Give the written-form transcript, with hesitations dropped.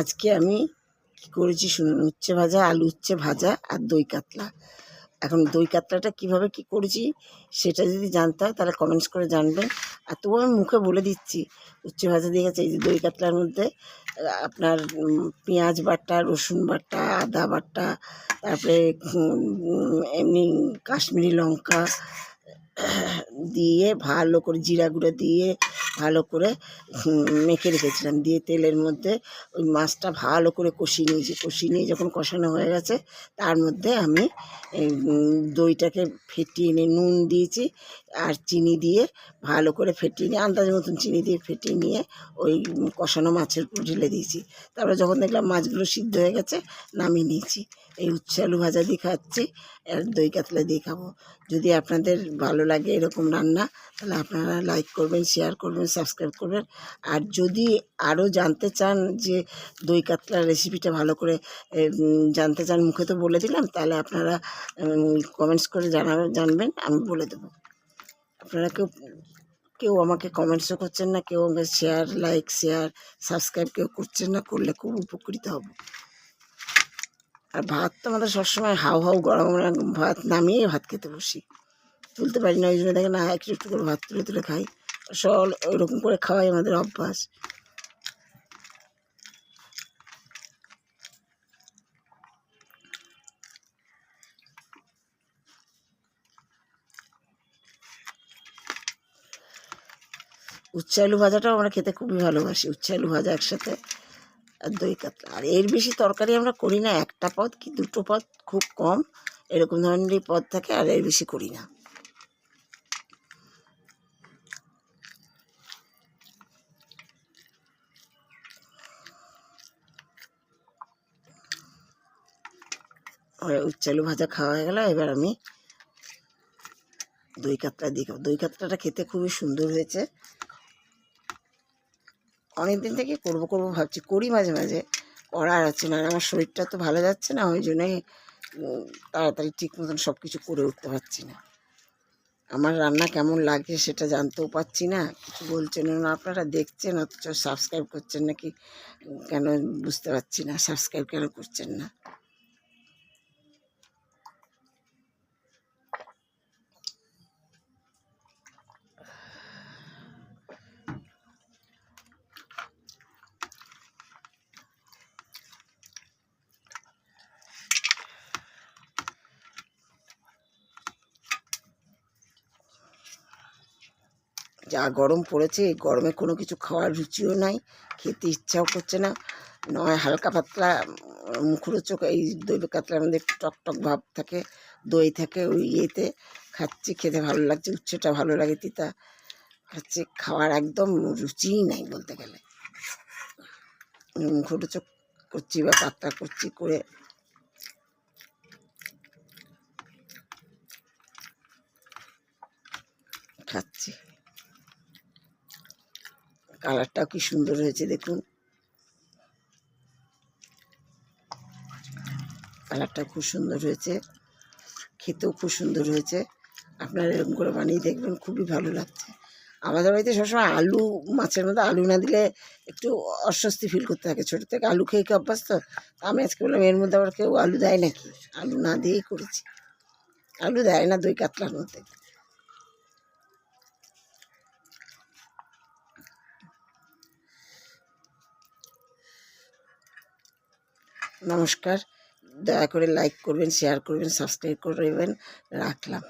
আজকে আমি কী করেছি শুনুন। উচ্ছে ভাজা, আলু উচ্ছে ভাজা আর দই কাতলা। এখন দই কাতলাটা কীভাবে কী করেছি সেটা যদি জানতে হয় তাহলে কমেন্টস করে জানবেন। আর তবু আমি মুখে বলে দিচ্ছি। উচ্ছে ভাজা দিয়ে গেছে এই যে দই কাতলার মধ্যে আপনার পেঁয়াজ বাটা, রসুন বাটা, আদা বাটা, তারপরে এমনি কাশ্মীরি লঙ্কা দিয়ে ভালো করে, জিরা গুঁড়ো দিয়ে ভালো করে মেখে রেখেছিলাম। দিয়ে তেলের মধ্যে ওই মাছটা ভালো করে কষিয়ে নিয়েছি। কষিয়ে নিয়ে যখন কষানো হয়ে গেছে তার মধ্যে আমি দইটাকে ফেটিয়ে নিয়ে নুন দিয়েছি আর চিনি দিয়ে ভালো করে ফেটিয়ে নিয়ে, আন্দাজ মতন চিনি দিয়ে ফেটিয়ে নিয়ে ওই কষানো মাছের উপর ঢেলে দিয়েছি। তারপরে যখন দেখলাম মাছগুলো সিদ্ধ হয়ে গেছে নামিয়ে নিয়েছি। এই উচ্ছে আলু ভাজা দিয়ে খাচ্ছি আর দই কাতলা দিয়ে খাবো। যদি আপনাদের ভালো লাগে এরকম রান্না তাহলে আপনারা লাইক করবেন, শেয়ার করবেন, সাবস্ক্রাইব করবেন। আর যদি আরও জানতে চান যে দই কাতলার রেসিপিটা ভালো করে জানতে চান, মুখে তো বলে দিলাম, তাহলে আপনারা কমেন্টস করে জানবেন, আমি বলে দেবো। আপনারা কেউ আমাকে কমেন্টসও করছেন না, কেউ আমাকে শেয়ার সাবস্ক্রাইব কেউ করছেন না। করলে খুব উপকৃত হব। আর ভাত তো আমাদের সবসময় হাউ হাউ গরম ভাত নামিয়ে ভাত খেতে বসি, তুলতে পারি না। ওই জন্য দেখেন না একটু একটু করে ভাত তুলে তুলে খাই। সব ওইরকম করে খাওয়াই আমাদের অভ্যাস। উচ্ছে আলু ভাজাটাও আমরা খেতে খুবই ভালোবাসি। উচ্ছে আলু ভাজা একসাথে আর দই কাতলা। আর এর বেশি তরকারি আমরা করি না, একটা পদ কি দুটো পদ, খুব কম এরকম ধরনেরই পদ থাকে, আর এর বেশি করি না। উচ্ছে আলু ভাজা খাওয়া হয়ে গেল। এবার আমি দই কাতলা দিয়ে খাবো। দই কাতলাটা খেতে খুবই সুন্দর হয়েছে। অনেকদিন থেকে করবো ভাবছি, করি মাঝে মাঝে, করার আছে না। আমার শরীরটা তো ভালো যাচ্ছে না, ওই জন্যই তাড়াতাড়ি ঠিক মতন সব কিছু করে উঠতে পারছি না। আমার রান্না কেমন লাগে সেটা জানতেও পারছি না, কিছু বলছেন না, আপনারা দেখছেন অথচ সাবস্ক্রাইব করছেন নাকি কেন বুঝতে পারছি না। সাবস্ক্রাইব কেন করছেন না? যা গরম পড়েছে, এই গরমে কোনো কিছু খাওয়ার রুচিও নাই, খেতে ইচ্ছাও করছে না। নয় হালকা পাতলা মুখরোচক এই দই কাতলার মধ্যে একটু টকটক ভাব থাকে, দই থাকে, ওই ইয়েতে খাচ্ছি, খেতে ভালো লাগছে। উচ্ছেটা ভালো লাগে, তিতা খাচ্ছি, খাওয়ার একদম রুচিই নাই বলতে গেলে। মুখরোচক করছি বা পাতলা করছি করে খাচ্ছি। কালারটাও কি সুন্দর হয়েছে দেখুন, কালারটা খুব সুন্দর হয়েছে, খেতেও খুব সুন্দর হয়েছে। আপনারা এরকম করে বানিয়ে দেখবেন, খুবই ভালো লাগছে। আমাদের বাড়িতে সবসময় আলু, মাছের মধ্যে আলু না দিলে একটু অস্বস্তি ফিল করতে থাকে। ছোটো থেকে আলু খেয়ে খেয়ে অভ্যাস তো। আমি আজকে বললাম এর মধ্যে আবার কেউ আলু দেয় নাকি, আলু না দিয়েই করেছি। আলু দেয় না দই কাতলার মধ্যে। নমস্কার, দয়া করে লাইক করবেন, শেয়ার করবেন, সাবস্ক্রাইব করবেন। রাখলাম।